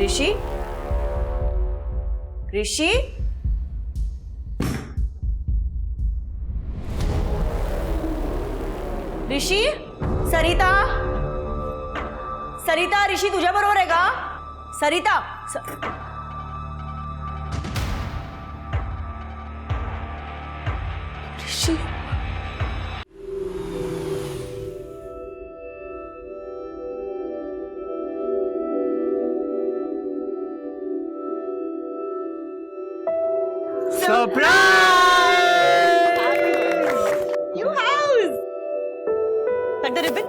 ऋषि, ऋषि, ऋषि, सरिता, सरिता, ऋषि तुझ्या बरोबर आहे का? सरिता, ऋषि, Cut the ribbon.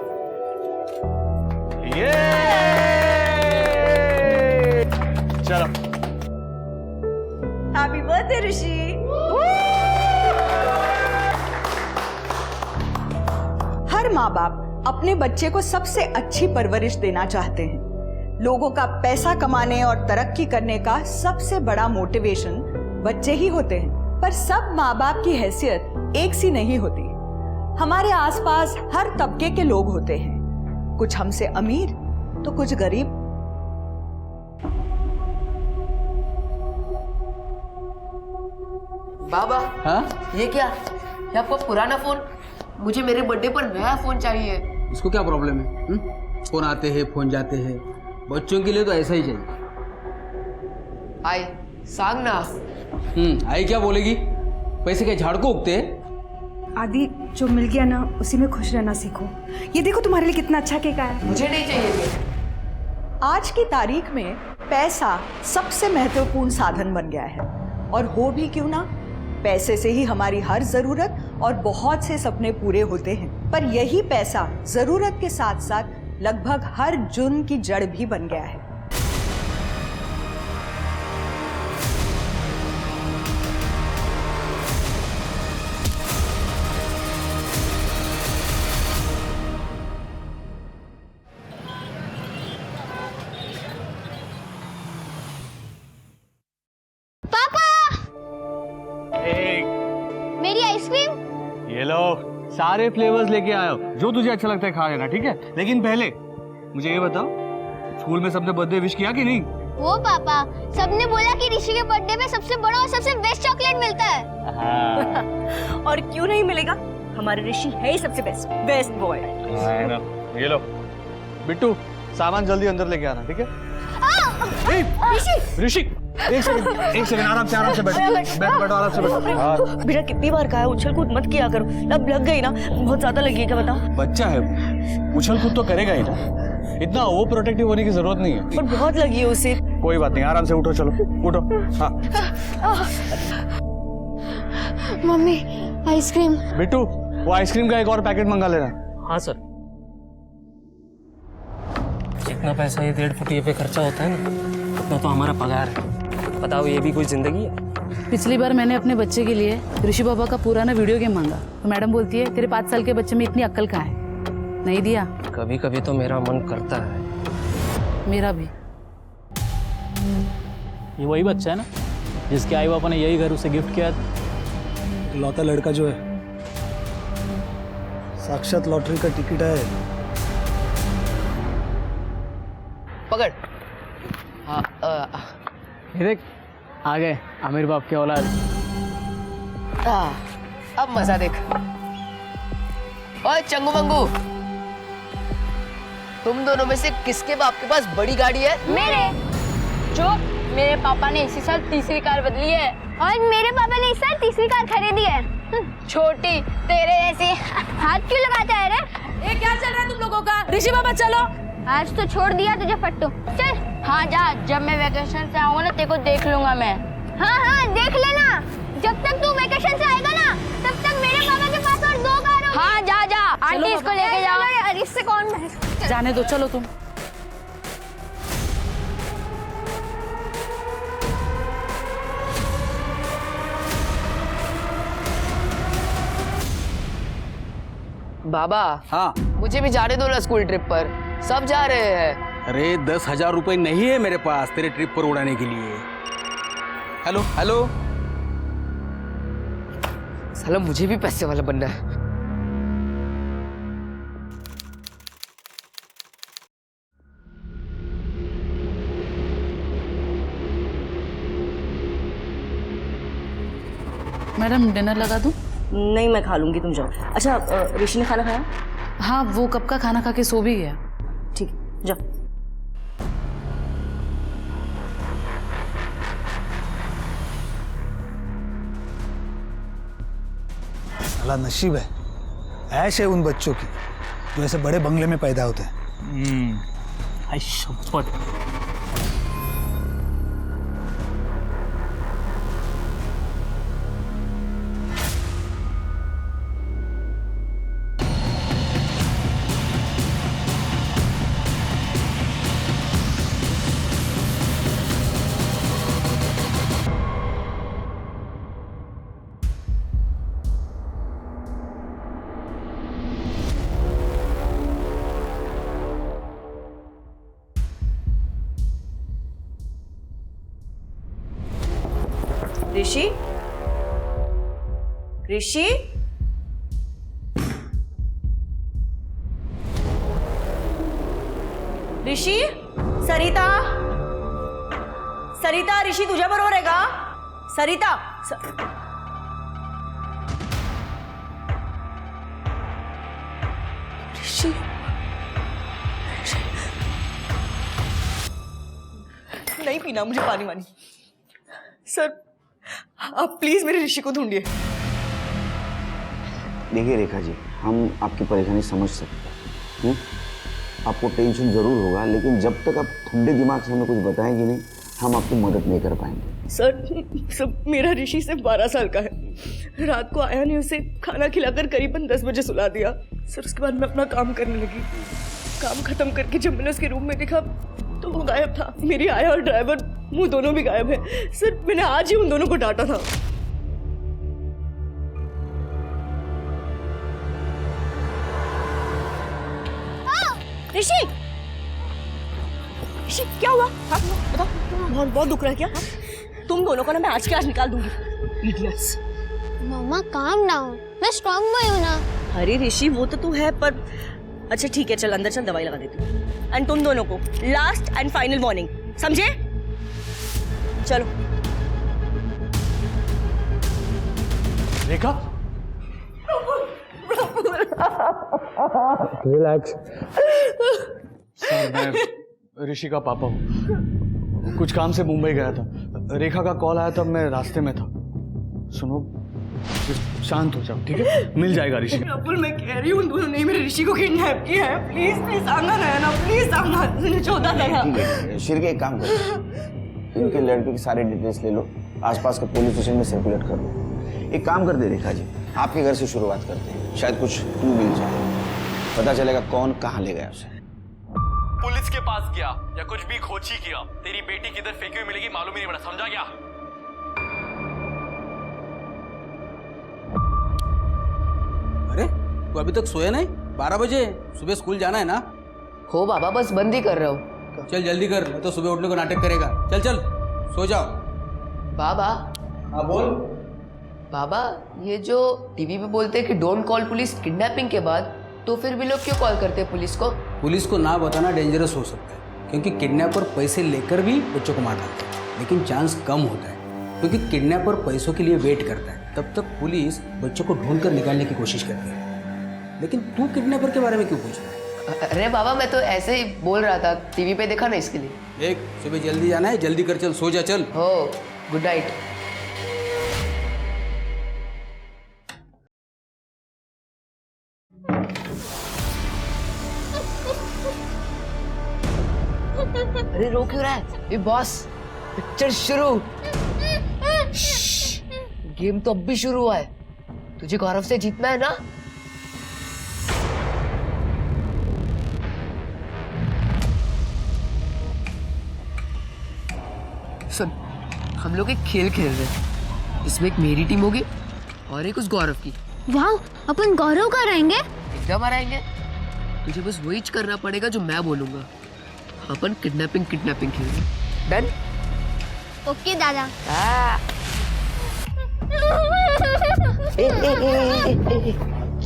चलो Happy birthday, ऋषि. हर माँ बाप अपने बच्चे को सबसे अच्छी परवरिश देना चाहते हैं। लोगों का पैसा कमाने और तरक्की करने का सबसे बड़ा मोटिवेशन बच्चे ही होते हैं। पर सब माँ बाप की हैसियत एक सी नहीं होती। हमारे आसपास हर तबके के लोग होते हैं, कुछ हमसे अमीर तो कुछ गरीब। बाबा, हाँ? ये क्या? ये आपका पुराना फोन? मुझे मेरे बर्थडे पर नया फोन चाहिए। इसको क्या प्रॉब्लम है? फोन आते हैं, फोन जाते हैं, बच्चों के लिए तो ऐसा ही चाहिए। आई सांग ना। आई क्या बोलेगी? पैसे क्या झाड़ को उगते हैं? आदि, जो मिल गया ना उसी में खुश रहना सीखो। ये देखो तुम्हारे लिए कितना अच्छा केक आया। मुझे नहीं चाहिए केक। आज की तारीख में पैसा सबसे महत्वपूर्ण साधन बन गया है, और हो भी क्यों ना, पैसे से ही हमारी हर जरूरत और बहुत से सपने पूरे होते हैं। पर यही पैसा जरूरत के साथ साथ लगभग हर जुर्म की जड़ भी बन गया है। मेरी आइसक्रीम। ये लो, सारे फ्लेवर्स लेके आयो, जो तुझे अच्छा लगता है खा लेना, ठीक है? लेकिन पहले मुझे ये बताओ, स्कूल में सबने बर्थडे विश किया कि नहीं? वो पापा, सबने बोला कि ऋषि के बर्थडे में सबसे बड़ा और सबसे बेस्ट चॉकलेट मिलता है। हाँ। और क्यों नहीं मिलेगा? हमारे ऋषि है ही सबसे बेस्ट बॉय। ये लो बिट्टू, सामान जल्दी अंदर लेके आना, ठीक है? ऋषि, एक सेकंड, आराम से बैठो, आराम से बैठो। बेटा कितनी बार कहा है उछल कूद मत किया करो, अब लग गई ना, बहुत ज्यादा लगी है, क्या बताओ? बच्चा है, उछल कूद तो करेगा ही ना, इतना ओवर प्रोटेक्टिव होने की जरूरत नहीं है। पर बहुत लगी है उसे। कोई बात नहीं, आराम से उठो, चलो उठो। हाँ मम्मी, आइसक्रीम। बिट्टू, वो आइसक्रीम का एक और पैकेट मंगा लेना। हाँ सर। जितना पैसा ये 1.5 फुटिये पे खर्चा होता है ना, उतना तो हमारा पगार है। बताओ, ये भी कोई जिंदगी है? पिछली बार मैंने अपने बच्चे के लिए ऋषि बाबा का पुराना वीडियो गेम मांगा, तो मैडम बोलती है तेरे 5 साल के बच्चे में इतनी अक्ल कहाँ है, नहीं दिया। कभी कभी तो मेरा मन करता है। मेरा भी। ये वही बच्चा है ना जिसके आई बापा ने यही घर उसे गिफ्ट किया था? लौता लड़का जो है, साक्षात लॉटरी का टिकट है। पकड़। हाँ, ये देख, आ गए आमिर बाप के औलाद। अब मजा देख। ओए चंगू मंगू, तुम दोनों में से किसके बाप के पास बड़ी गाड़ी है? मेरे। जो मेरे पापा ने इसी साल तीसरी कार बदली है, और मेरे पापा ने इस साल तीसरी कार खरीदी है। छोटी, तेरे जैसी। हाथ क्यों लगाता है रे? ये क्या चल रहा है तुम लोगों का? ऋषि बाबा चलो। आज तो छोड़ दिया तुझे फट्टू। चल। हाँ जा, जब मैं वेकेशन से आऊंगा ना, तेरे को देख लूंगा मैं। हाँ देख लेना। जब तक तू वेकेशन से आएगा ना, तब तक मेरे पापा के पास और 2 कार होंगी। हाँ जा, आंटी इसको लेके जाओ। अरे इससे कौन? जाने दो, चलो तुम। बाबा, हाँ, मुझे भी जाने दो ना स्कूल ट्रिप पर, सब जा रहे हैं। अरे 10,000 रुपए नहीं है मेरे पास तेरे ट्रिप पर उड़ाने के लिए। हेलो हेलो, साला मुझे भी पैसे वाला बनना है। मैडम डिनर लगा दूँ? नहीं, मैं खा लूंगी, तुम जाओ। अच्छा, ऋषि ने खाना खाया? हाँ, वो कब का खाना खा के सो भी गया। ठीक है, जाओ। साला नसीब है, ऐश है उन बच्चों की जो ऐसे बड़े बंगले में पैदा होते हैं। आई शपथ। ऋषि, ऋषि, ऋषि, सरिता, सरिता, ऋषि तुझ्या बरोबर आहे का? सरिता, ऋषि, नहीं पीना मुझे पानी वानी। सर, आप प्लीज मेरे ऋषि को ढूंढिए। देखिए रेखा जी, हम आपकी परेशानी समझ सकते हैं। आपको टेंशन जरूर होगा, लेकिन जब तक आप ठंडे दिमाग से हमें कुछ बताएंगे नहीं, हम आपकी मदद नहीं कर पाएंगे। सर, मेरा ऋषि सिर्फ 12 साल का है। रात को आया नहीं, उसे खाना खिलाकर करीबन 10 बजे सुला दिया। सर, उसके बाद मैं अपना काम करने लगी। काम खत्म करके जब मैंने उसके रूम में देखा तो वो गायब था। मेरी आया और ड्राइवर मुंह दोनों भी गायब है। सर, मैंने आज ही उन दोनों को डांटा था। ऋषि, ऋषि क्या हुआ? हाँ, बताओ। बहुत बहुत दुख रहा है क्या? तुम दोनों को ना मैं आज के आज निकाल दूंगी। इडियट्स। मम्मा काम डाउन, मैं स्ट्रांग बॉय हूँ ना। अरे ऋषि, वो तो तू है, पर अच्छा ठीक है, चल अंदर चल, दवाई लगा देती हूँ। एंड तुम दोनों को लास्ट एंड फाइनल वार्निंग, समझे? चलो। रेखा, रिलैक्स। सर, मैं ऋषि का पापा हूँ। कुछ काम से मुंबई गया था। रेखा का कॉल आया तब मैं रास्ते में था। सुनो, शांत हो जाओ, ठीक है? मिल जाएगा ऋषि। प्रफुल, मैं कह रही हूँ, दोनों ने मेरे ऋषि को किडनैप किया है। प्लीज प्लीज आना ना, प्लीज आना। मुझे 14 लगा। ठीक है, शिर के एक काम करो, इनके लड़के की सारी डिटेल्स ले लो, आसपास के पुलिस स्टेशन में सर्कुलेट कर लो। एक काम कर दे रेखा जी, आपके घर से शुरुआत करते हैं, शायद कुछ क्लू मिल जाए, पता चलेगा कौन कहाँ ले गया उसे। पुलिस के पास गया या कुछ भी खोजी किया, तेरी बेटी किधर फेंकी हुई मिलेगी मालूम ही नहीं पड़ा, समझा क्या? अरे तू अभी तक सोया नहीं? 12 बजे, सुबह स्कूल जाना है ना? हो बाबा, बस बंद ही कर रहा हूँ। चल जल्दी कर, नहीं तो सुबह उठने को नाटक करेगा। चल चल सो जाओ। बाबा। हाँ बोल। बाबा, ये जो टीवी पे बोलते हैं कि डोंट कॉल पुलिस किडनैपिंग के बाद, तो फिर भी लोग क्यों कॉल करते हैं पुलिस को? पुलिस को ना बताना डेंजरस हो सकता है, क्योंकि किडनैपर पैसे लेकर भी बच्चों को मार डालते हैं, लेकिन चांस कम होता है क्योंकि किडनैपर पैसों के लिए वेट करता है। तब तक पुलिस बच्चों को ढूंढ कर निकालने की कोशिश करती है। लेकिन तू किडनैपर के बारे में क्यों पूछ रहा है? अरे बाबा, मैं तो ऐसे ही बोल रहा था, टीवी पे देखा ना इसके लिए। देख, सुबह जल्दी जाना है, जल्दी कर, चल सो जा। चल हो, गुड नाइट। अरे रो क्यों रहा है? ये बॉस, पिक्चर शुरू। गेम तो अब भी शुरू हुआ है। तुझे गौरव से जीतना है ना? सुन, हम लोग एक खेल खेल रहे हैं। इसमें एक मेरी टीम होगी और एक उस गौरव की। वाह, अपन गौरव का रहेंगे? एकदम हराएंगे। तुझे बस वही करना पड़ेगा जो मैं बोलूंगा। अपन किडनैपिंग खेल रहे हैं। डन? ओके दादा।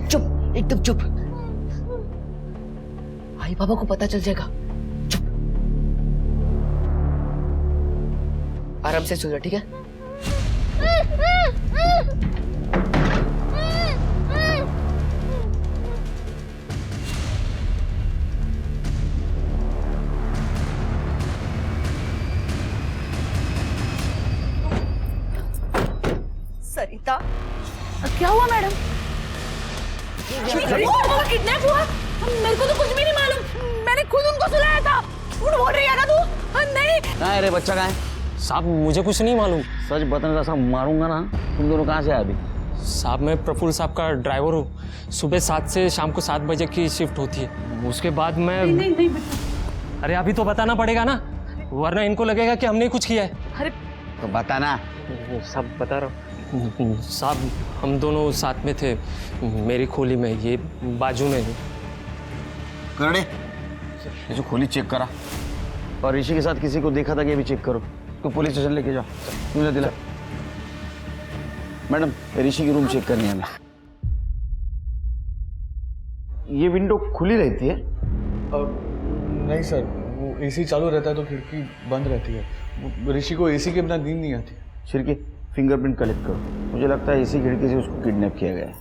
चुप, एकदम चुप। आई बाबा को पता चल जाएगा। चुप, आराम से सो जा, ठीक है? सरिता क्या हुआ मैडम? किडनैप हुआ? मेरे को तो कुछ भी नहीं मालूम, मैंने खुद उनको सुलाया था। झूठ बोल रही है ना तू? नहीं। कहाँ है रे बच्चा, कहाँ है? साहब मुझे कुछ नहीं मालूम। सच बताने का सब मारूंगा ना। तुम दोनों कहाँ से आए अभी? साहब मैं प्रफुल्ल साहब का ड्राइवर हूँ। सुबह 7 से शाम को 7 बजे की शिफ्ट होती है। उसके बाद मैं नहीं अरे अभी तो बताना पड़ेगा ना, वरना इनको लगेगा कि हमने कुछ किया है। अरे तो बताना। सब बता रहा हूँ साहब, हम दोनों साथ में थे मेरी खोली में, ये बाजू में। करने ये जो खोली चेक करा, और ऋषि के साथ किसी को देखा था कि अभी चेक करो। तो पुलिस स्टेशन लेके जाओ। मुझे दिला। मैडम ऋषि की रूम चेक करनी है हमें। ये विंडो खुली रहती है? नहीं सर, वो एसी चालू रहता है तो खिड़की बंद रहती है। ऋषि को एसी के बिना नींद नहीं आती। छिड़के फिंगरप्रिंट कलेक्ट करो। मुझे लगता है इसी खिड़की से उसको किडनैप किया गया है।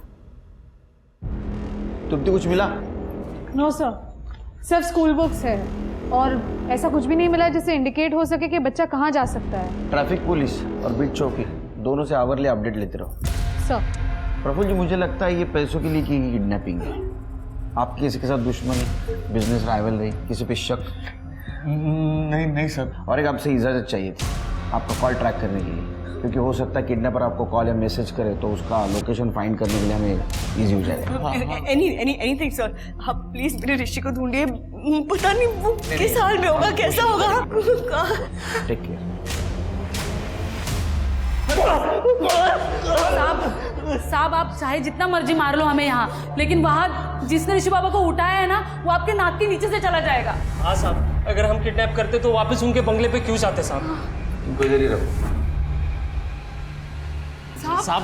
तुमको कुछ मिला? नो सर, सिर्फ स्कूल बुक्स है और ऐसा कुछ भी नहीं मिला जिससे इंडिकेट हो सके कि बच्चा कहाँ जा सकता है। ट्रैफिक पुलिस और बीट चौकी दोनों से आवरली अपडेट लेते रहो। सर प्रफुल्ल जी, मुझे लगता है ये पैसों के लिए की गई किडनैपिंग है। आपकी किसी के साथ दुश्मनी, बिजनेस राइवल रही, किसी पे शक? नहीं सर। और एक आपसे इजाज़त चाहिए थी आपका कॉल ट्रैक करने के लिए, क्योंकि हो सकता है किडनैपर आपको कॉल या मैसेज करे तो उसका लोकेशन फाइंड करने के लिए हमें ईजी हो जाएगा। एनीथिंग सर, आप प्लीज मेरे ऋषि को ढूंढिए। पता नहीं वो किस हाल में होगा, कैसा होगा। Take care. साहब आप चाहे जितना मर्जी मार लो हमें यहाँ, लेकिन वहाँ जिसने ऋषि बाबा को उठाया है ना, वो आपके नाक के नीचे से चला जाएगा। हाँ साहब, अगर हम किडनैप करते तो वापस उनके बंगले पे क्यों जाते साहब? तुमको इधर ही रहो। साहब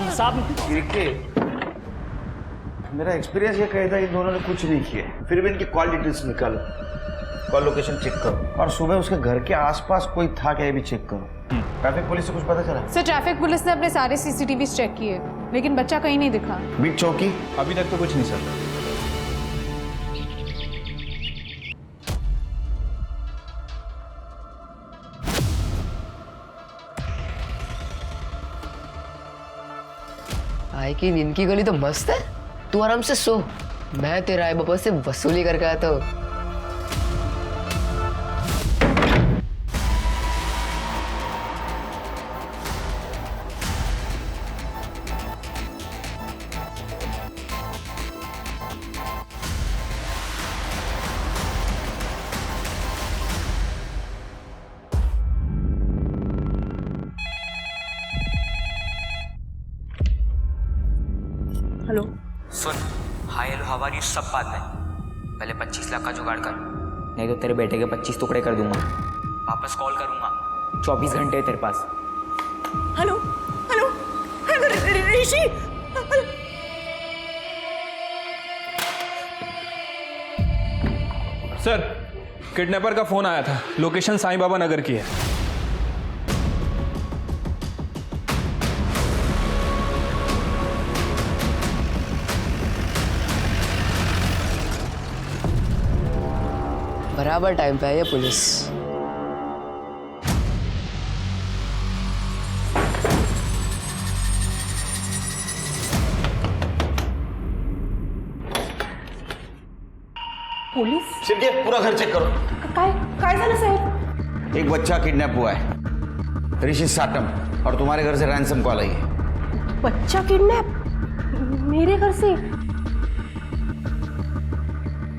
मेरा एक्सपीरियंस ये कहता है इन दोनों ने कुछ नहीं किया, फिर भी इनकी कॉल डिटेल्स निकालो, कॉल लोकेशन चेक करो, और सुबह उसके घर के आसपास कोई था क्या ये भी चेक करो। ट्रैफिक पुलिस से कुछ पता चला? सर ट्रैफिक पुलिस ने अपने सारे सीसीटीवी चेक किए, लेकिन बच्चा कहीं नहीं दिखा। बीट चौकी? अभी तक तो कुछ नहीं सर। आए की नींद की गोली तो मस्त है। तू आराम से सो, मैं तेरा आई बाबा से वसूली करके आता हूँ। हेलो सुन, hi hello how are you सब बात है, पहले 25 लाख का जुगाड़ कर, नहीं तो तेरे बेटे के 25 टुकड़े कर दूंगा। वापस कॉल करूंगा, 24 घंटे तेरे पास। हेलो हेलो हेलो ऋषि। सर, किडनैपर का फोन आया था, लोकेशन साईं बाबा नगर की है। बराबर टाइम पे है ये पुलिस। पुलिस? छिड़के पूरा घर चेक करो। काय झालं साहेब? एक बच्चा किडनैप हुआ है, ऋषि साटम, और तुम्हारे घर से रैंसम कॉल आई है। बच्चा किडनैप? मेरे घर से?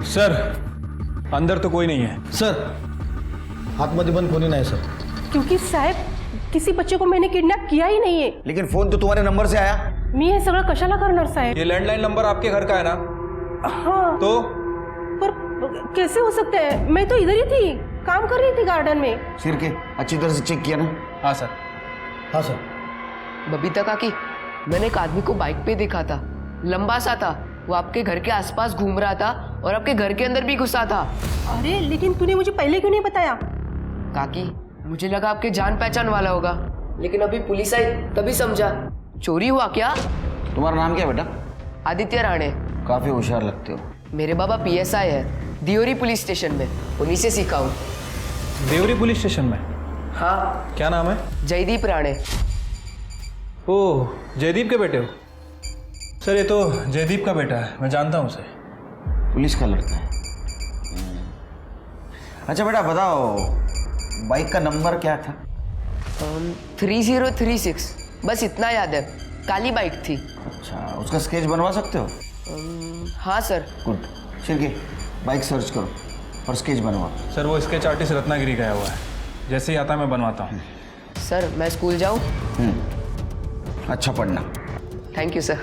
सर अंदर तो कोई नहीं है। सर आतमध्ये पण कोणी नाही सर। क्योंकि साहेब किसी बच्चे को मैंने किडनैप किया ही नहीं है। लेकिन फोन तो तुम्हारे नंबर से आया। मी हे सगळं कशाला करणार साहेब? ये लैंडलाइन नंबर आपके घर का है ना? हाँ। तो पर कैसे हो सकता है? मैं तो इधर ही थी, काम कर रही थी गार्डन में। छिड़के अच्छी तरह से चेक किया ना? हाँ सर। हाँ सर। बबीता काकी, मैंने एक आदमी को बाइक पे देखा था, लंबा सा था, वो आपके घर के आसपास घूम रहा था और आपके घर के अंदर भी घुसा था। अरे लेकिन तूने मुझे पहले क्यों नहीं बताया? काकी, मुझे लगा आपके जान पहचान वाला होगा, लेकिन अभी पुलिस आई तभी समझा। चोरी हुआ क्या? तुम्हारा नाम क्या है बेटा? आदित्य राणे। काफी होशियार लगते हो। मेरे बाबा PSI है, दियोरी पुलिस स्टेशन में, उन्हीं से सीखा हूँ। देवरी पुलिस स्टेशन में? हाँ। क्या नाम है? जयदीप राणे। ओह, जयदीप के बेटे हो? सर ये तो जयदीप का बेटा है, मैं जानता हूँ उसे। पुलिस का लड़का है। अच्छा बेटा बताओ, बाइक का नंबर क्या था? 3036, बस इतना याद है। काली बाइक थी। अच्छा, उसका स्केच बनवा सकते हो? हाँ sir. Good. Shirke, bike search करो और स्केच बनवाओ। सर वो स्केच आर्टिस्ट रत्नागिरी गया हुआ है, जैसे ही आता है मैं बनवाता हूँ। सर मैं स्कूल जाऊँ? अच्छा पढ़ना। Thank you sir.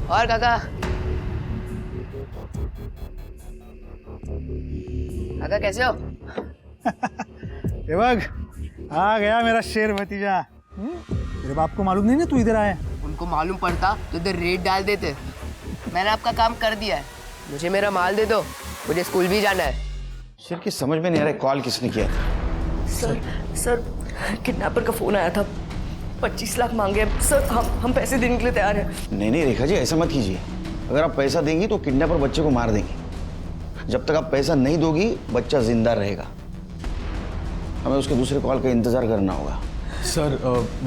और काका कैसे हो? ये बग, आ गया मेरा शेर भतीजा। तेरे बाप को मालूम नहीं ना तू इधर आया? उनको मालूम पड़ता तो इधर रेड डाल देते। मैंने आपका काम कर दिया है, मुझे मेरा माल दे दो, मुझे स्कूल भी जाना है। शिरके समझ में नहीं आ रहा कॉल किसने किया था? सर किडनैपर का फोन आया था, 25 लाख मांगे। सर हम पैसे देने के लिए तैयार हैं। नहीं रेखा जी, ऐसा मत कीजिए। अगर आप पैसा देंगी तो किडनैपर बच्चे को मार देंगे। जब तक आप पैसा नहीं दोगी बच्चा जिंदा रहेगा। हमें उसके दूसरे कॉल का इंतजार करना होगा। सर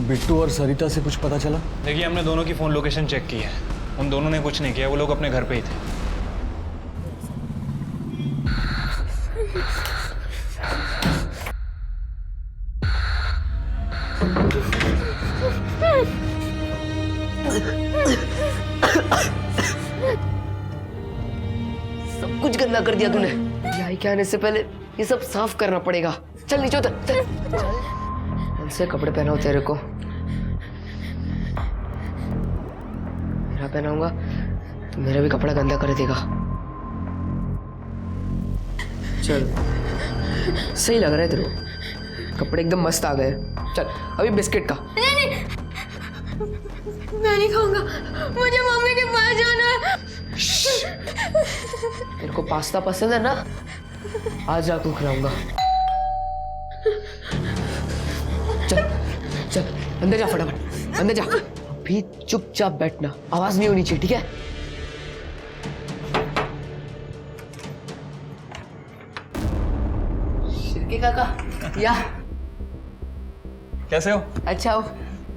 बिट्टू और सरिता से कुछ पता चला? देखिए हमने दोनों की फ़ोन लोकेशन चेक की है, उन दोनों ने कुछ नहीं किया, वो लोग अपने घर पे ही थे। सब कुछ गंदा कर दिया तूने। यही क्या आने से पहले ये सब साफ करना पड़ेगा। चल नीचे उतर, चल। कौन से कपड़े पहनाओ तेरे को? मेरा पहनाऊंगा तो मेरा भी कपड़ा गंदा कर देगा। चल, सही लग रहा है तेरे को, कपड़े एकदम मस्त आ गए। चल अभी बिस्किट का। नहीं, मैं नहीं खाऊंगा, मुझे मम्मी के पास जाना है। तेरे को पास्ता पसंद है ना? आज जाकर खिलाऊंगा। चल चल अंदर जा, फटाफट अंदर जा। अभी चुपचाप बैठना, आवाज नहीं होनी चाहिए, ठीक है? शिरके काका, या कैसे हो? अच्छा हो।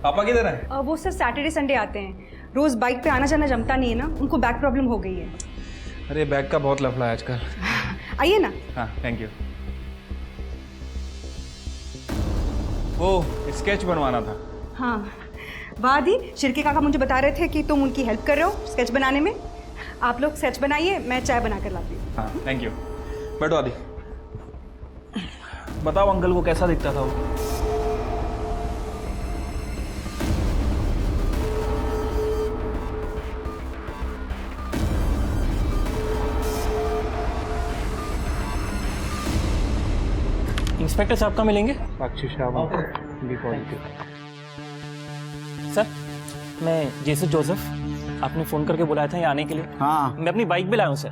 पापा किधर है? वो सर सैटरडे संडे आते हैं, रोज बाइक पे आना जाना जमता नहीं है ना, उनको बैक प्रॉब्लम हो गई है। अरे बैग का बहुत लफड़ा है आजकल। आइए ना। हाँ थैंक यू। वो स्केच बनवाना था। हाँ वादी, शिरके काका मुझे बता रहे थे कि तुम उनकी हेल्प कर रहे हो स्केच बनाने में। आप लोग स्केच बनाइए, मैं चाय बना कर लाती हूँ। हाँ थैंक यू। बैठो आदि। बताओ अंकल को कैसा दिखता था वो? इंस्पेक्टर साहब का मिलेंगे? साक्षी शाह बी पॉजिटिव। सर मैं जेसस जोसेफ, आपने फ़ोन करके बुलाया था यहाँ आने के लिए। हाँ मैं अपनी बाइक भी लाया हूँ सर।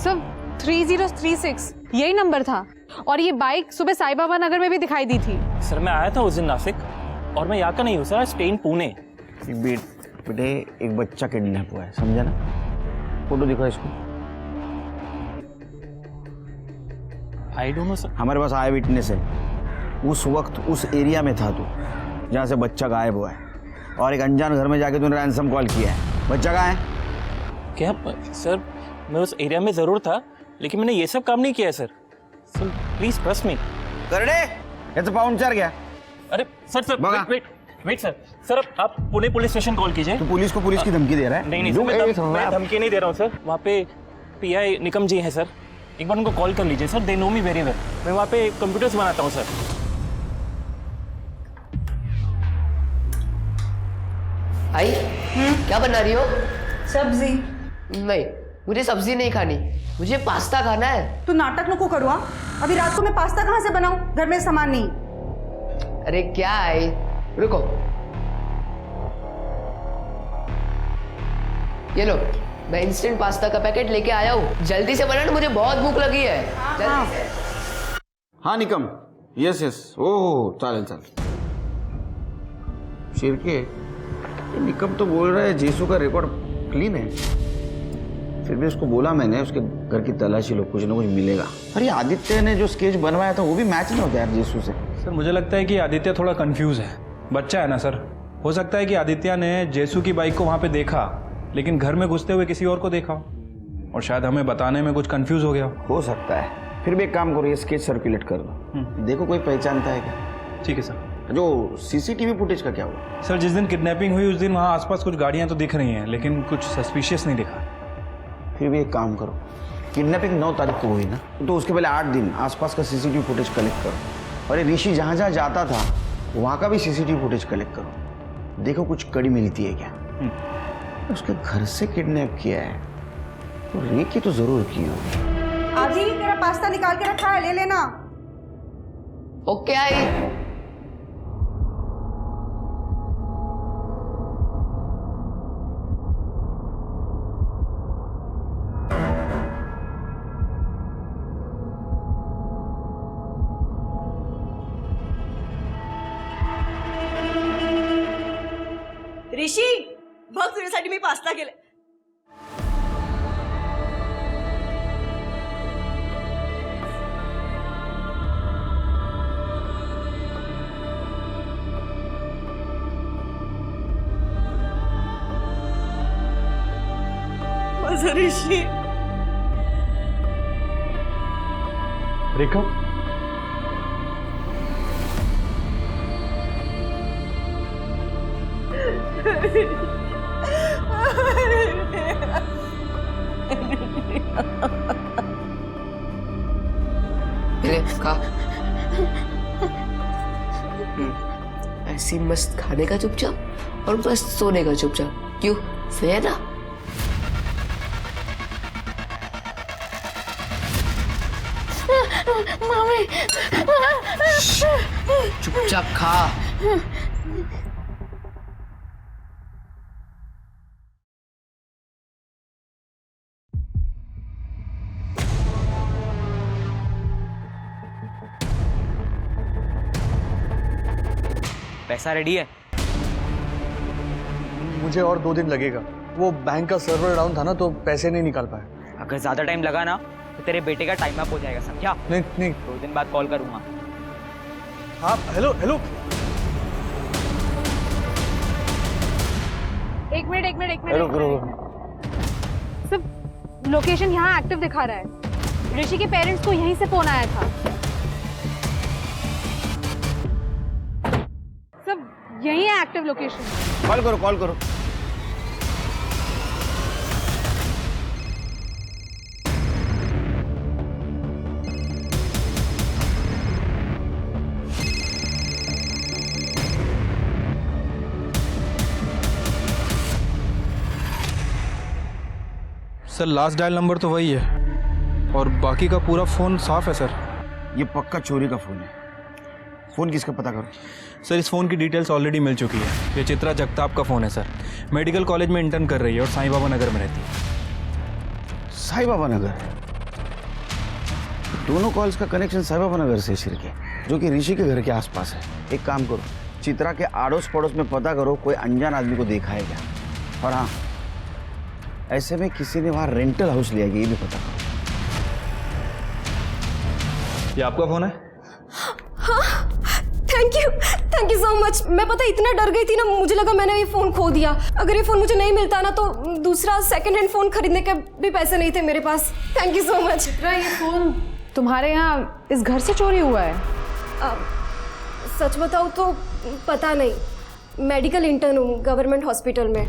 सर 3036 यही नंबर था, और ये बाइक सुबह साई बाबा नगर में भी दिखाई दी थी। सर मैं आया था उस दिन नासिक, और मैं यहाँ का नहीं हूँ सर, स्पेन पुणे। बेटे एक बच्चा किडनैप हुआ है, समझा ना? फोटो दिखाओ इसको। I don't know sir. हमारे पास आया विटनेस है, उस वक्त उस एरिया में था तू जहाँ से बच्चा गायब हुआ है, और एक अनजान घर में जाके तूने रैंसम कॉल किया है। बच्चा कहाँ है? क्या सर, मैं उस एरिया में ज़रूर था, लेकिन मैंने ये सब काम नहीं किया है sir. Sir please trust me. करड़े ये तो पाउंचर गया। अरे सर वेट सर आप पुणे पुलिस स्टेशन कॉल कीजिए। तू पुलिस को पुलिस की धमकी दे रहा है? नहीं सर, मैं धमकी नहीं दे रहा हूँ सर। वहाँ पे पीआई निकम जी हैं सर, एक बार उनको कॉल कर लीजिए sir, they know me very well. मैं वहाँ पे कंप्यूटर्स बनाता हूँ सर। आई क्या बना रही हो? सब्जी। नहीं, मुझे सब्जी नहीं खानी, मुझे पास्ता खाना है। तू नाटक नको करो। अभी रात को मैं पास्ता कहाँ से बनाऊं, घर में सामान नहीं। अरे क्या है, रुको, ये लो, मैं इंस्टेंट पास्ता का पैकेट लेके आया हूँ, जल्दी से बनाना, मुझे बहुत भूख लगी है। जल्दी से। हाँ निकम, यस ओह चालेल चालेल। शिरके निकम तो बोल रहा है जेसू का रिकॉर्ड क्लीन है। फिर भी उसको बोला मैंने उसके घर की तलाशी लो, कुछ ना कुछ मिलेगा। अरे आदित्य ने जो स्केच बनवाया था वो भी मैच नहीं होता यार जेसू से। सर मुझे लगता है कि आदित्य थोड़ा कंफ्यूज है, बच्चा है ना सर। हो सकता है कि आदित्य ने जेसू की बाइक को वहाँ पे देखा लेकिन घर में घुसते हुए किसी और को देखा और शायद हमें बताने में कुछ कंफ्यूज हो गया। हो सकता है। फिर भी एक काम करो, ये स्केच सर्कुलेट कर दो, देखो कोई पहचानता है क्या। ठीक है सर। जो सीसीटीवी फुटेज का क्या हुआ? सर जिस दिन किडनैपिंग हुई उस दिन वहाँ आसपास कुछ गाड़ियाँ तो दिख रही हैं लेकिन कुछ सस्पिशियस नहीं दिखा। फिर भी एक काम करो, किडनैपिंग 9 तारीख को हुई ना, तो उसके पहले 8 दिन आसपास का सीसीटीवी फुटेज कलेक्ट करो और ये ऋषि जहाँ जहाँ जाता था वहाँ का भी सीसीटीवी फुटेज कलेक्ट करो, देखो कुछ कड़ी मिलती है क्या। उसके घर से किडनैप किया है तो रेकी तो जरूर की होगी। आदि तेरा पास्ता निकाल के रखा है, ले लेना। Okay I. ऋषी बघ तुझ्यासाठी मी पास्ता केले. माझं ऋषी. रेखा ले खा। ऐसी मस्त खाने का चुपचाप और मस्त सोने का चुपचाप, क्यों? सही है ना? मम्मी चुपचाप खा। पैसा रेडी है? मुझे और 2 दिन लगेगा, वो बैंक का सर्वर डाउन था ना तो पैसे नहीं निकाल पाए। अगर ज्यादा टाइम लगा ना तो तेरे बेटे का टाइम अप हो जाएगा, समझा? नहीं नहीं, 2 दिन बाद कॉल करूंगा। हाँ हेलो हेलो। एक मिनट हेलो करो। सब लोकेशन यहाँ एक्टिव दिखा रहा है। ऋषि के पेरेंट्स को यहीं से फोन आया था। सब यही है एक्टिव लोकेशन। कॉल करो कॉल करो। सर लास्ट डायल नंबर तो वही है और बाकी का पूरा फ़ोन साफ है सर। ये पक्का चोरी का फ़ोन है। फ़ोन किसका पता करो। सर इस फ़ोन की डिटेल्स ऑलरेडी मिल चुकी है। ये चित्रा जगताप का फ़ोन है सर। मेडिकल कॉलेज में इंटर्न कर रही है और साईं बाबा नगर में रहती है। साईं बाबा नगर? दोनों कॉल्स का कनेक्शन साईं बाबा नगर से शिर के, जो कि ऋषि के घर के आसपास है। एक काम करो, चित्रा के आड़ोस पड़ोस में पता करो कोई अनजान आदमी को देखा है क्या। और हाँ, ऐसे में किसी ने वहाँ रेंटल हाउस लिया ये भी पता करो। ये आपका फ़ोन है? हाँ, थैंक यू सो मच। मैं पता इतना डर गई थी ना, मुझे लगा मैंने ये फ़ोन खो दिया। अगर ये फ़ोन मुझे नहीं मिलता ना तो दूसरा सेकंड हैंड फ़ोन खरीदने के भी पैसे नहीं थे मेरे पास। Thank you so much. ये फ़ोन तुम्हारे यहाँ इस घर से चोरी हुआ है? सच बताऊँ तो पता नहीं। मेडिकल इंटर्न हूँ गवर्नमेंट हॉस्पिटल में।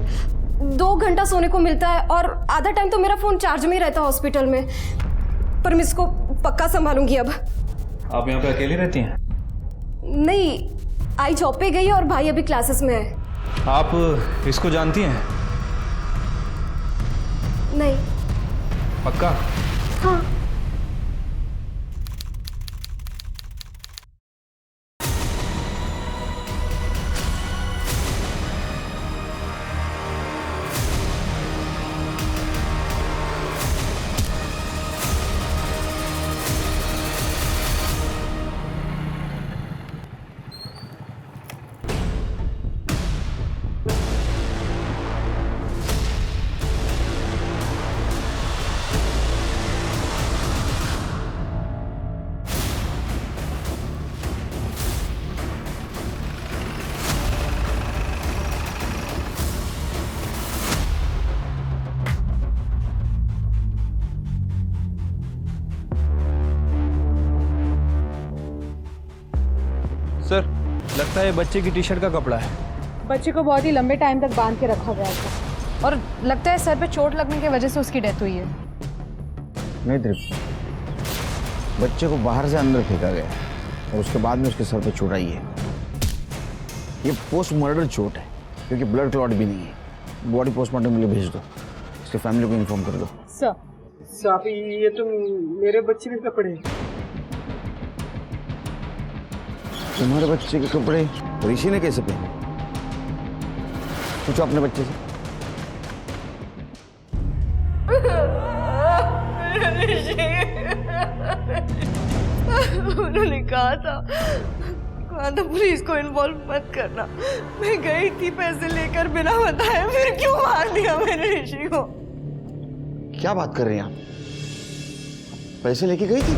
2 घंटा सोने को मिलता है और आधा टाइम तो मेरा फ़ोन चार्ज में ही रहता है हॉस्पिटल में। पर मैं इसको पक्का संभालूंगी अब। आप यहाँ पे अकेली रहती हैं? नहीं, आई जॉब पे गई है और भाई अभी क्लासेस में है। आप इसको जानती हैं? नहीं। पक्का? हाँ। लगता है ये बच्चे की टी शर्ट का कपड़ा है। बच्चे को बहुत ही लंबे टाइम तक बांध के रखा गया था और लगता है सर पे चोट लगने की वजह से उसकी डेथ हुई है। नहीं तृप्ति, बच्चे को बाहर से अंदर फेंका गया और उसके बाद में उसके सर पे चोट आई है। ये पोस्ट मर्डर चोट है क्योंकि ब्लड क्लॉट भी नहीं है। बॉडी पोस्टमार्टम के लिए भेज दो, इसके फैमिली को इन्फॉर्म कर दो। सर साफी, ये तो मेरे बच्चे के कपड़े। तुम्हारे बच्चे के कपड़े ऋषि ने कैसे पहने? पूछो अपने बच्चे से। उन्होंने कहा था पुलिस को इन्वॉल्व मत करना। मैं गई थी पैसे लेकर बिना बताए, फिर क्यों मार दिया मैंने ऋषि को? क्या बात कर रहे हैं आप? पैसे लेके गई थी?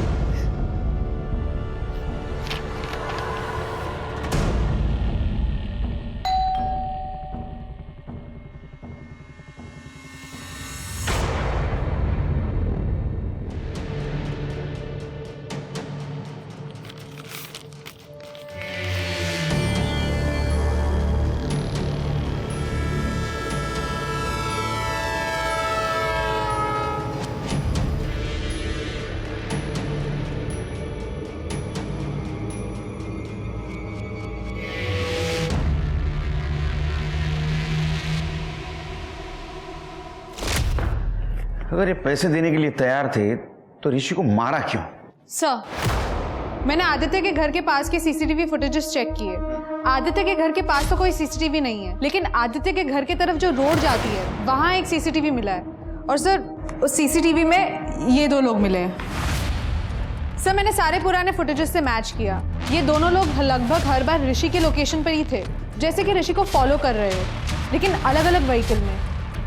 अगर ये पैसे देने के लिए तैयार थे तो ऋषि को मारा क्यों? सर, मैंने आदित्य के घर के पास के सीसीटीवी फुटेजेस चेक किए। आदित्य के घर के पास तो कोई सीसीटीवी नहीं है, लेकिन आदित्य के घर की तरफ जो रोड जाती है वहां एक सीसीटीवी मिला है। और सर, उस सीसीटीवी में ये 2 लोग मिले हैं। सर, मैंने सारे पुराने फुटेजेस से मैच किया। ये दोनों लोग लगभग हर बार ऋषि के लोकेशन पर ही थे, जैसे कि ऋषि को फॉलो कर रहे हो, लेकिन अलग अलग व्हीकल में,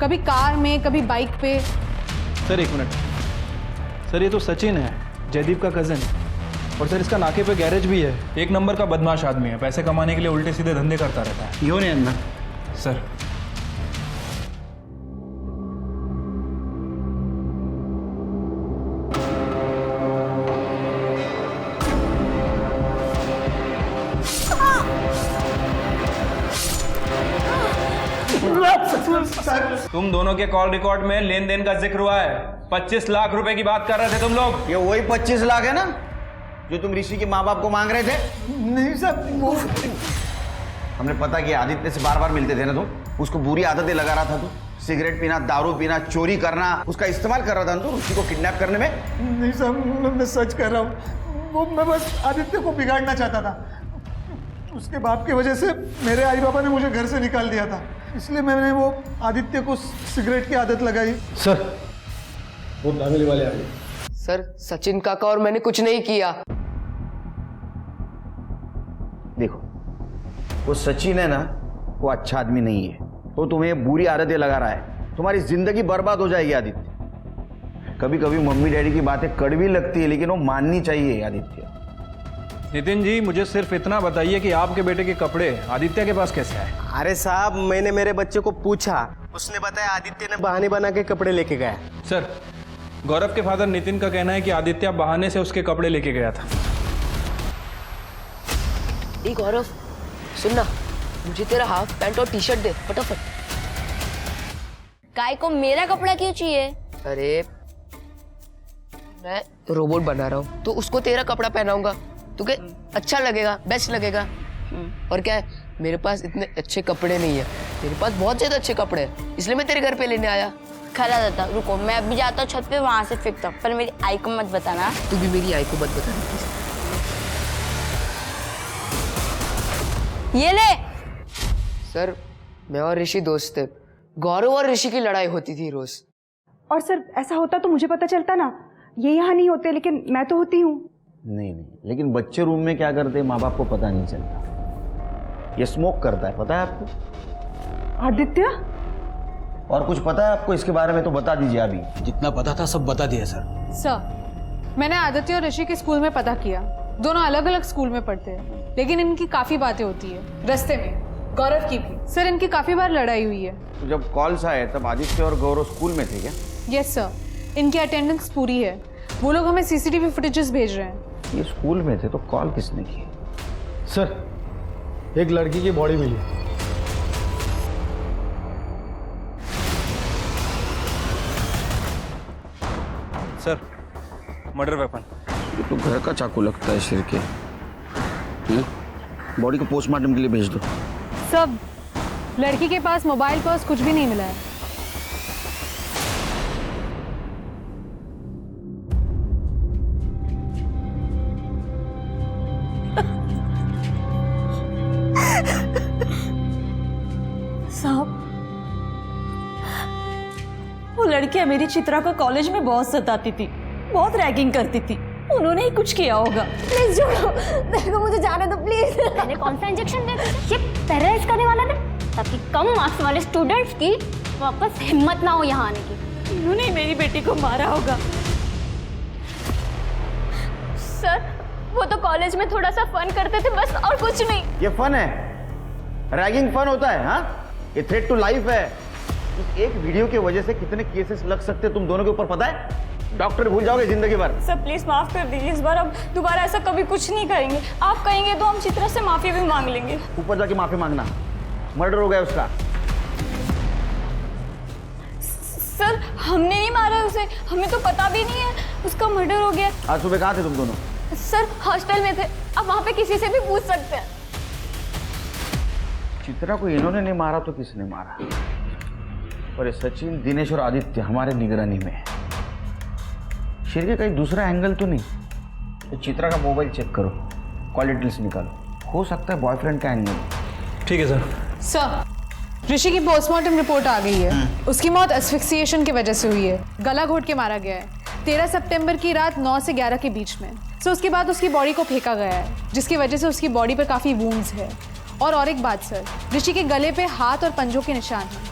कभी कार में, कभी बाइक पे। सर 1 मिनट सर, ये तो सचिन है, जयदीप का कज़न। और सर इसका नाके पे गैरेज भी है। 1 नंबर का बदमाश आदमी है, पैसे कमाने के लिए उल्टे सीधे धंधे करता रहता है। क्यों नहीं अंदर? सर तुम दोनों के कॉल रिकॉर्ड में लेन देन का जिक्र हुआ है। 25 लाख रुपए की बात कर रहे थे तुम लोग। ये वही 25 लाख है ना जो तुम ऋषि के माँ बाप को मांग रहे थे? नहीं सर, वो हमने पता किया आदित्य से बार बार मिलते थे ना तुम, उसको बुरी आदतें लगा रहा था तू। सिगरेट पीना, दारू पीना, चोरी करना, उसका इस्तेमाल कर रहा था ना तू ऋषि को किडनैप करने में। नहीं सर, मैं सच कर रहा हूँ। वो मैं बस आदित्य को बिगाड़ना चाहता था। उसके बाप की वजह से मेरे आई बाबा ने मुझे घर से निकाल दिया था, इसलिए मैंने वो आदित्य को सिगरेट की आदत लगाई। सर, वो फैमिली वाले आ गए। सर, सचिन काका और मैंने कुछ नहीं किया। देखो, वो सचिन है ना, वो अच्छा आदमी नहीं है। वो तुम्हें बुरी आदतें लगा रहा है, तुम्हारी जिंदगी बर्बाद हो जाएगी आदित्य। कभी कभी मम्मी डैडी की बातें कड़वी लगती है, लेकिन वो माननी चाहिए आदित्य। नितिन जी, मुझे सिर्फ इतना बताइए कि आपके बेटे के कपड़े आदित्य के पास कैसे आए? अरे साहब, मैंने मेरे बच्चे को पूछा, उसने बताया आदित्य ने बहाने बना के कपड़े लेके गया। सर, गौरव के फादर नितिन का कहना है कि आदित्य बहाने से उसके कपड़े लेके गया था। ए गौरव, सुनना, मुझे तेरा हाफ पैंट और टी शर्ट दे फटाफट। काय को मेरा कपड़ा क्यों चाहिए? अरे मैं रोबोट बना रहा हूँ तो उसको तेरा कपड़ा पहनाऊंगा, तुझे अच्छा लगेगा, बेस्ट लगेगा। और क्या है, मेरे पास इतने अच्छे कपड़े नहीं है, तेरे पास बहुत ज्यादा अच्छे कपड़े हैं, इसलिए मैं तेरे घर पे लेने आया। खरा दादा, रुको, मैं अभी जाता हूँ छत पे, वहां से फेंकता हूँ, पर मेरी आई को मत बताना। तू भी मेरी आई को मत बताना। ये ले। सर, मैं और ऋषि दोस्त थे। गौरव और ऋषि की लड़ाई होती थी रोज। और सर, ऐसा होता तो मुझे पता चलता ना। ये यहाँ नहीं होते, लेकिन मैं तो होती हूँ। नहीं, लेकिन बच्चे रूम में क्या करते हैं माँ बाप को पता नहीं चलता। ये स्मोक करता है, पता है आपको? आदित्य? और कुछ पता है आपको इसके बारे में तो बता दीजिए अभी। जितना पता था सब बता दिया सर। सर, मैंने आदित्य और ऋषि के स्कूल में पता किया। दोनों अलग अलग स्कूल में पढ़ते हैं, लेकिन इनकी काफी बातें होती है रास्ते में। गौरव की भी। सर, इनकी काफी बार लड़ाई हुई है। तो जब कॉल्स आए तब आदित्य और गौरव स्कूल में थे क्या? यस सर, इनकी अटेंडेंस पूरी है। वो लोग हमें सीसीटीवी फुटेजेस भेज रहे हैं। ये स्कूल में थे तो कॉल किसने की? सर, एक लड़की की बॉडी मिली। Sir, murder weapon. ये तो घर का चाकू लगता है शेर के। बॉडी को पोस्टमार्टम के लिए भेज दो। सब लड़की के पास मोबाइल पर्स कुछ भी नहीं मिला है। साहब, वो लड़कियां मेरी चित्रा को कॉलेज में बहुत सताती थी, बहुत रैगिंग करती थी। उन्होंने ही कुछ किया होगा। प्लीज छोड़ो, देखो मुझे जाने दो प्लीज। मैंने कौन सा इंजेक्शन दिया तुझे? ये पैरालाइज करने वाला था, ताकि कम मार्क्स वाले स्टूडेंट्स की वापस हिम्मत ना हो यहाँ आने की। उन्होंने ही मेरी बेटी को मारा होगा। सर, वो तो कॉलेज में थोड़ा सा फन करते थे बस, और कुछ नहीं। ये फन है? रैगिंग फन होता है? हाँ, ये थ्रेट टू लाइफ है। इस एक वीडियो की वजह से कितने केसेस लग सकते हैं तुम दोनों के ऊपर पता है? डॉक्टर भूल जाओगे जिंदगी भर। सर प्लीज माफ कर दीजिए, इस बार अब दोबारा ऐसा कभी कुछ नहीं करेंगे। आप कहेंगे तो हम चित्रा से माफी भी मांग लेंगे। ऊपर जाके माफी मांगना। मर्डर हो गया उसका। सर हमने नहीं मारा उसे, हमें तो पता भी नहीं है उसका मर्डर हो गया। आज सुबह कहाँ थे तुम दोनों? सर हॉस्टल में थे, आप वहाँ पे किसी से भी पूछ सकते हैं। चित्रा को इन्होंने नहीं मारा तो किसने मारा? और ये सचिन, दिनेश और आदित्य हमारे निगरानी में है। शेर के कहीं दूसरा एंगल तो नहीं? तो चित्रा का मोबाइल चेक करो, कॉल डिटेल्स निकालो, हो सकता है बॉयफ्रेंड का एंगल। ठीक है सर। सर, ऋषि की पोस्टमार्टम रिपोर्ट आ गई है। उसकी मौत एस्फिक्सिएशन की वजह से हुई है, गला घोट के मारा गया है 13 सितंबर की रात 9 से 11 के बीच में। उसके बाद उसकी बॉडी को फेंका गया है, जिसकी वजह से उसकी बॉडी पर काफ़ी वूंड्स है। और एक बात सर, ऋषि के गले पे हाथ और पंजों के निशान हैं।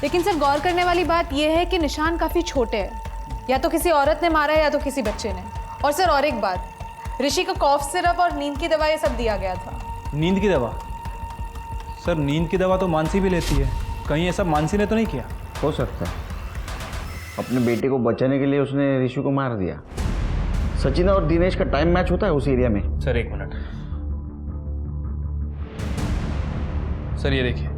लेकिन सर गौर करने वाली बात यह है कि निशान काफ़ी छोटे हैं, या तो किसी औरत ने मारा है या तो किसी बच्चे ने। और सर और एक बात, ऋषि को कॉफ सिरप और नींद की दवा ये सब दिया गया था। नींद की दवा? सर नींद की दवा तो मानसी भी लेती है, कहीं ऐसा मानसी ने तो नहीं किया? हो सकता है अपने बेटे को बचाने के लिए उसने ऋषि को मार दिया। सचिन और दिनेश का टाइम मैच होता है उस एरिया में। सर एक मिनट। सर ये देखिए,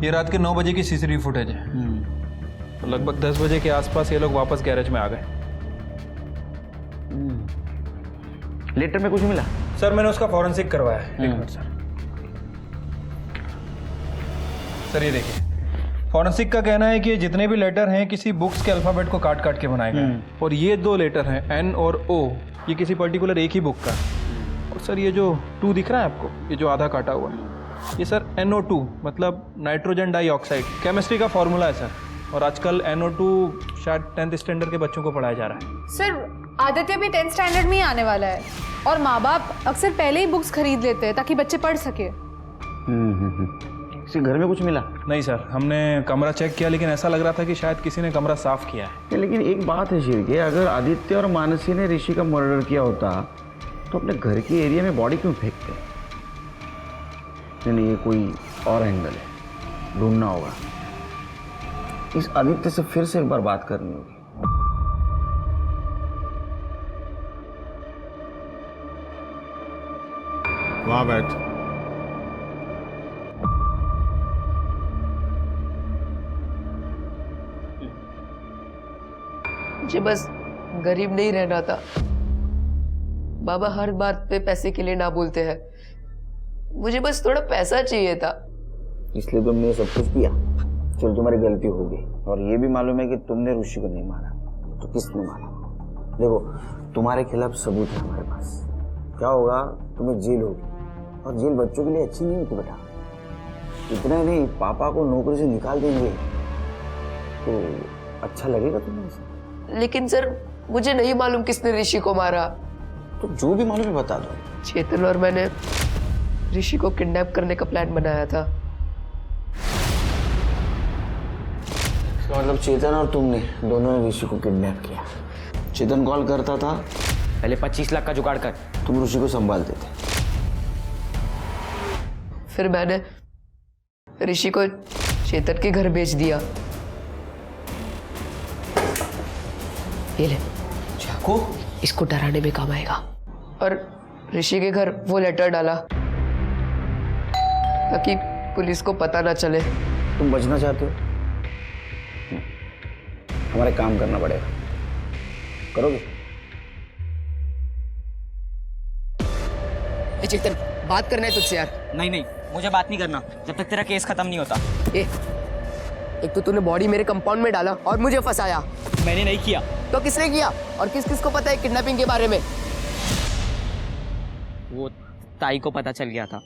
ये रात के 9 बजे की सीसीटीवी फुटेज है। तो लगभग 10 बजे के आसपास ये लोग वापस गैरेज में आ गए। लेटर में कुछ मिला? सर मैंने उसका फॉरेंसिक करवाया है। एक मिनट सर। सर ये देखिए, फॉरेंसिक का कहना है कि ये जितने भी लेटर हैं किसी बुक्स के अल्फाबेट को काट काट के बनाए गए हैं। और ये 2 लेटर हैं एन और ओ, ये किसी पर्टिकुलर एक ही बुक का। और सर ये जो 2 दिख रहा है आपको, ये जो आधा काटा हुआ है, ये सर NO2 मतलब नाइट्रोजन डाइऑक्साइड, केमिस्ट्री का फॉर्मूला है सर। और आजकल NO2 शायद 10th स्टैंडर्ड के बच्चों को पढ़ाया जा रहा है। सर आदित्य भी 10th स्टैंडर्ड में ही आने वाला है, और माँ बाप अक्सर पहले ही बुक्स खरीद लेते हैं ताकि बच्चे पढ़ सके। किसी घर में कुछ मिला? नहीं सर, हमने कमरा चेक किया, लेकिन ऐसा लग रहा था कि शायद किसी ने कमरा साफ किया है। लेकिन एक बात है शेर के, अगर आदित्य और मानसी ने ऋषि का मर्डर किया होता तो अपने घर के एरिया में बॉडी क्यों फेंकते? नहीं, ये कोई और एंगल है, ढूंढना होगा। इस आदित्य से फिर से एक बार बात करनी होगी। वहां बैठ। मुझे बस गरीब नहीं रहना था। बाबा हर बात पे पैसे के लिए ना बोलते हैं। मुझे बस थोड़ा पैसा चाहिए था, इसलिए तुमने सब कुछ किया। चलो तुम्हारी गलती हो गई, और ये भी मालूम है कि तुमने ऋषि को नहीं मारा, तो किसने मारा? देखो तुम्हारे खिलाफ सबूत है हमारे पास। क्या होगा, तुम्हें जेल होगी, और जेल बच्चों के लिए अच्छी नहीं होती बेटा। इतना नहीं, पापा को नौकरी से निकाल देंगे तो अच्छा लगेगा तुम्हें ऐसा? लेकिन सर मुझे नहीं मालूम किसने ऋषि को मारा। तो जो भी मालूम है बता दो। चेतन और मैंने ऋषि को किडनैप करने का प्लान बनाया था। तो मतलब चेतन और तुमने दोनों ने ऋषि को किडनैप किया। चेतन कॉल करता था, पहले 25 लाख का जुगाड़ कर। तुम ऋषि को संभालते थे। फिर मैंने ऋषि को चेतन के घर भेज दिया। ये ले चाकू, इसको डराने में काम आएगा। और ऋषि के घर वो लेटर डाला ताकि पुलिस को पता ना चले। तुम बचना चाहते हो? हमारे काम करना पड़ेगा, करोगे? ए चेतन, बात करना है तुझसे यार। नहीं नहीं, मुझे बात नहीं करना जब तक तेरा केस खत्म नहीं होता। एक तो तूने बॉडी मेरे कंपाउंड में डाला और मुझे फंसाया। मैंने नहीं किया। तो किसने किया? और किस किस को पता है किडनैपिंग के बारे में? वो ताई को पता चल गया था।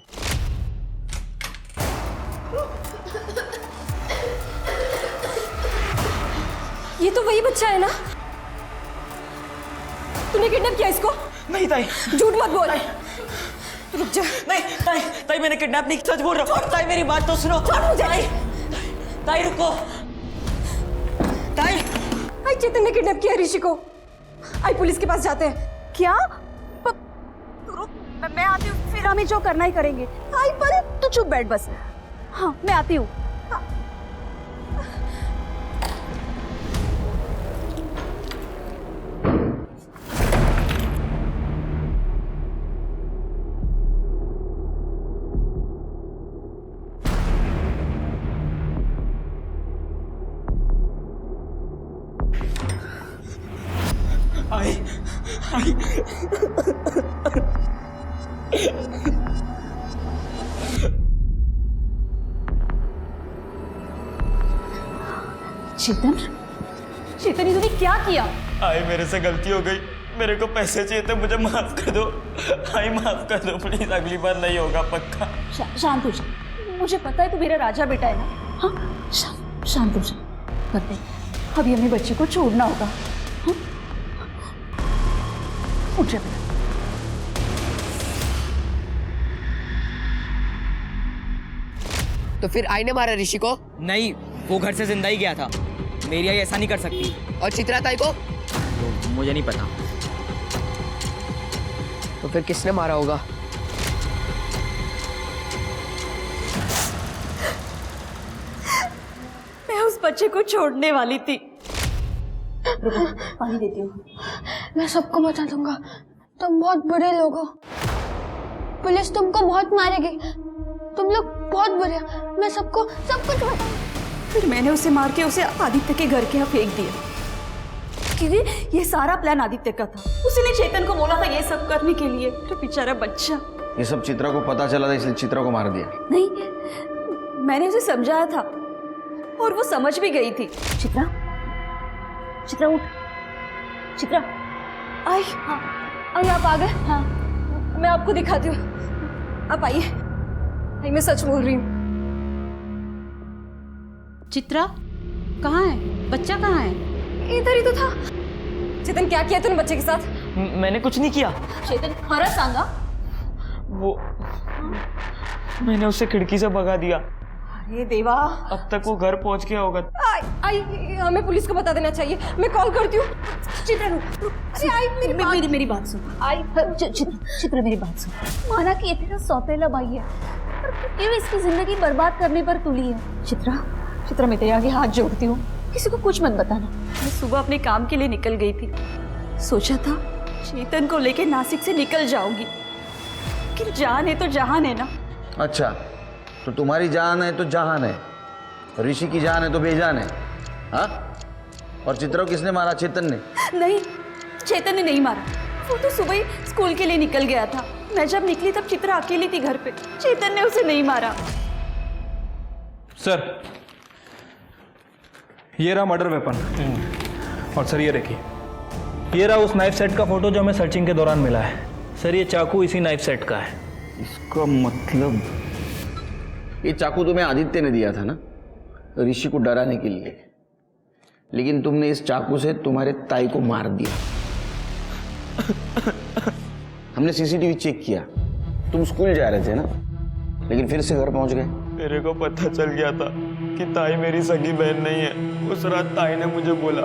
ये तो वही बच्चा है ना? तूने किडनैप किया इसको? नहीं ताई, झूठ मत बोल। रुक जा। नहीं ताई, ताई मैंने किडनैप नहीं, सच बोल रहा हूँ। ताई मेरी बात तो सुनो। ताई, ताई रुको। ताई, आई चेतन ने किडनैप किया ऋषि को। आई पुलिस के पास जाते हैं। क्या? मैं आती हूँ, फिर हमें जो करना ही करेंगे। आई पर तू चुप बैठ बस। हाँ मैं आती हूँ। चेतन, चेतन ये तूने क्या किया? आई मेरे से गलती हो गई, मेरे को पैसे चाहिए थे, मुझे माफ कर दो। आई माफ कर दो प्लीज, अगली बार नहीं होगा पक्का। शांत हो जा, मुझे पता है तू मेरा राजा बेटा है ना। हाँ शांत हो जा। करते अभी हमें बच्चे को छोड़ना होगा। हाँ? उठ जा बेटा। तो फिर आई ने मारा ऋषि को? नहीं, वो घर से जिंदा ही गया था। मेरी आई ऐसा नहीं कर सकती। और चित्रा ताई को? तो मुझे नहीं पता। तो फिर किसने मारा होगा? मैं उस बच्चे को छोड़ने वाली थी। पानी देती हूँ। मैं सबको बता दूंगा, तुम बहुत बुरे लोग हो। पुलिस तुमको बहुत मारेगी, तुम लोग बहुत बुरे हो। मैं सबको सब कुछ बताऊंगा। फिर मैंने उसे मार के उसे आदित्य के घर के यहाँ फेंक दिया, क्योंकि ये सारा प्लान आदित्य का था। उसने चेतन को बोला था ये सब करने के लिए। तो बेचारा बच्चा। ये सब चित्रा को पता चला था इसलिए चित्रा को मार दिया? नहीं, मैंने उसे समझाया था और वो समझ भी गई थी। चित्रा, चित्रा उठ। चित्रा, आई। हाँ आई, आप आ गए? हाँ मैं आपको दिखाती हूँ, आप आइए। आई मैं सच बोल रही हूँ। चित्रा कहाँ है? बच्चा कहाँ है? इधर ही तो था। चेतन क्या किया तूने बच्चे के साथ? मैंने कुछ नहीं किया। चेतन खरा सांगा? वो मैंने उसे खिड़की से भगा दिया। अरे देवा, अब तक वो घर पहुंच गया होगा। आई हमें पुलिस को बता देना चाहिए। मैं कॉल करती हूँ। चित्रा रुक। अरे आई मेरी बात सुन। आई चित्रा मेरी बात सुन। माना कि ये तेरा सौतेला भाई है, पर क्यों इसकी जिंदगी बर्बाद करने पर तुली है? चित्रा मैं तेरे आगे हाथ जोड़ती हूँ, किसी को कुछ मत बताना। मैं सुबह अपने काम के लिए निकल गई थी। सोचा था चेतन को लेके नासिक से निकल जाऊंगी, लेकिन जान है तो जहान है ना। अच्छा, तो तुम्हारी जान है तो जहान है, ऋषि की जान है तो बेजान है। हाँ? और चित्रा को किसने मारा? चेतन ने? नहीं, चेतन ने नहीं मारा। वो तो सुबह ही स्कूल के लिए निकल गया था। मैं जब निकली तब चित्रा अकेली थी घर पे। चेतन ने उसे नहीं मारा। सर, ये रहा मर्डर वेपन। और सर ये देखिए, ये रहा उस नाइफ सेट का फोटो जो हमें सर्चिंग के दौरान मिला है। सर ये चाकू इसी नाइफ सेट का है। इसका मतलब ये चाकू तुम्हें आदित्य ने दिया था ना, ऋषि को डराने के लिए, लेकिन तुमने इस चाकू से तुम्हारे ताई को मार दिया। हमने सीसीटीवी चेक किया, तुम स्कूल जा रहे थे ना, लेकिन फिर से घर पहुंच गए। मेरे को पता चल गया था कि ताई मेरी सगी बहन नहीं है। उस रात ताई ने मुझे बोला,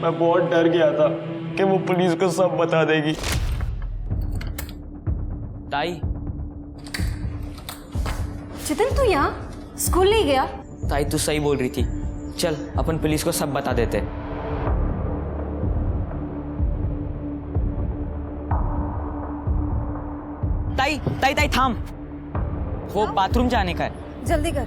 मैं बहुत डर गया था कि वो पुलिस को सब बता देगी। ताई, चेतन तू यहाँ स्कूल नहीं गया? ताई तू सही बोल रही थी, चल अपन पुलिस को सब बता देते। ताई ताई ताई थाम। वो बाथरूम जाने का है। जल्दी कर।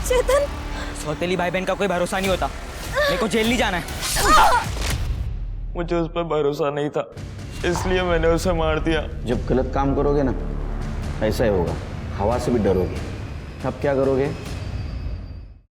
चेतन, सौतेली भाई बहन का कोई भरोसा नहीं होता। मेरे को जेल नहीं जाना है। मुझे उस पर भरोसा नहीं था, इसलिए मैंने उसे मार दिया। जब गलत काम करोगे ना, ऐसा ही होगा, हवा से भी डरोगे। अब क्या करोगे?